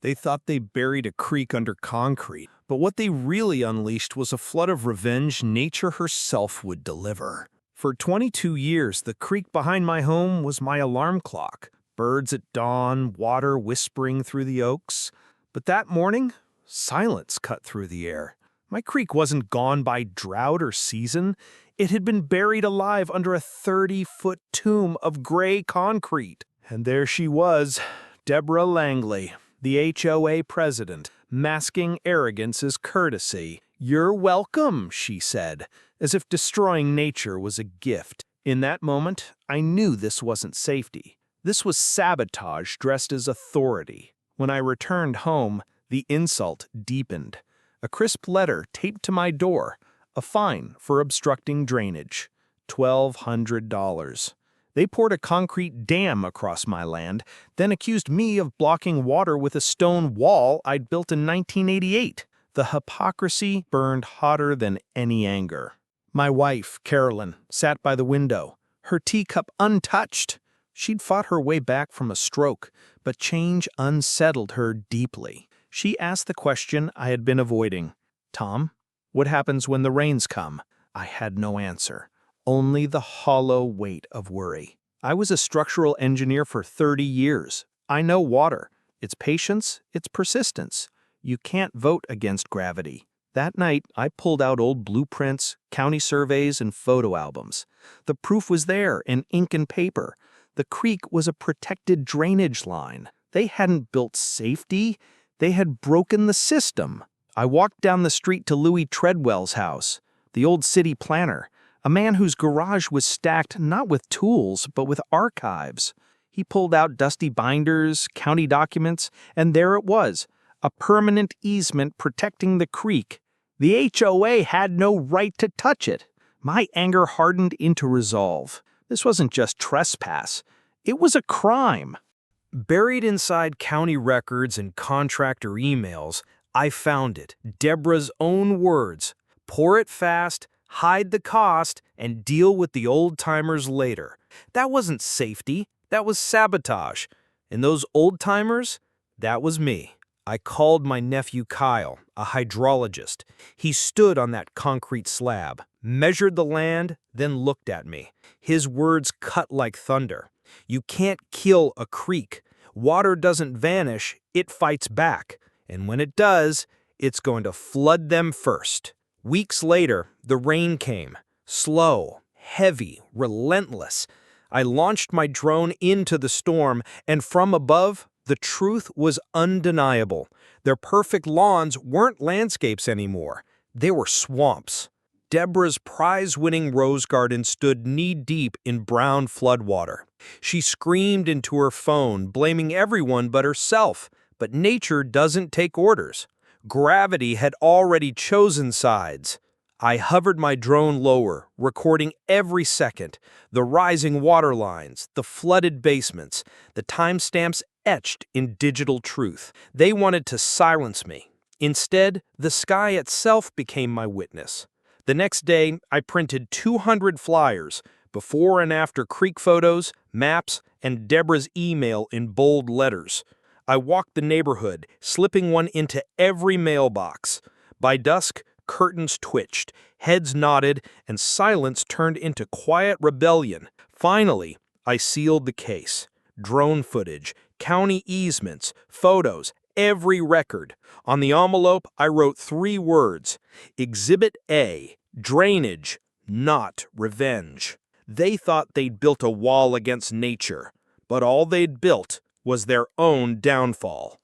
They thought they buried a creek under concrete, but what they really unleashed was a flood of revenge nature herself would deliver. For 22 years, the creek behind my home was my alarm clock. Birds at dawn, water whispering through the oaks. But that morning, silence cut through the air. My creek wasn't gone by drought or season. It had been buried alive under a 30-foot tomb of gray concrete. And there she was, Deborah Langley, the HOA president, masking arrogance as courtesy. "You're welcome," she said, as if destroying nature was a gift. In that moment, I knew this wasn't safety. This was sabotage dressed as authority. When I returned home, the insult deepened. A crisp letter taped to my door, a fine for obstructing drainage, $1,200. They poured a concrete dam across my land, then accused me of blocking water with a stone wall I'd built in 1988. The hypocrisy burned hotter than any anger. My wife, Carolyn, sat by the window, her teacup untouched. She'd fought her way back from a stroke, but change unsettled her deeply. She asked the question I had been avoiding. "Tom, what happens when the rains come?" I had no answer. Only the hollow weight of worry. I was a structural engineer for 30 years. I know water. Its patience, its persistence. You can't vote against gravity. That night, I pulled out old blueprints, county surveys, and photo albums. The proof was there in ink and paper. The creek was a protected drainage line. They hadn't built safety. They had broken the system. I walked down the street to Louis Treadwell's house, the old city planner, a man whose garage was stacked not with tools, but with archives. He pulled out dusty binders, county documents, and there it was, a permanent easement protecting the creek. The HOA had no right to touch it. My anger hardened into resolve. This wasn't just trespass. It was a crime. Buried inside county records and contractor emails, I found it, Deborah's own words. Pour it fast, hide the cost, and deal with the old-timers later. That wasn't safety, that was sabotage. And those old-timers, that was me. I called my nephew Kyle, a hydrologist. He stood on that concrete slab, measured the land, then looked at me. His words cut like thunder. "You can't kill a creek. Water doesn't vanish, it fights back. And when it does, it's going to flood them first." Weeks later, the rain came. Slow, heavy, relentless. I launched my drone into the storm, and from above, the truth was undeniable. Their perfect lawns weren't landscapes anymore. They were swamps. Deborah's prize-winning rose garden stood knee-deep in brown floodwater. She screamed into her phone, blaming everyone but herself. But nature doesn't take orders. Gravity had already chosen sides. I hovered my drone lower, recording every second. The rising water lines, the flooded basements, the timestamps etched in digital truth. They wanted to silence me. Instead, the sky itself became my witness. The next day, I printed 200 flyers, before and after creek photos, maps, and Deborah's email in bold letters. I walked the neighborhood, slipping one into every mailbox. By dusk, curtains twitched, heads nodded, and silence turned into quiet rebellion. Finally, I sealed the case. Drone footage, county easements, photos, every record. On the envelope, I wrote 3 words: Exhibit A, drainage, not revenge. They thought they'd built a wall against nature, but all they'd built was their own downfall.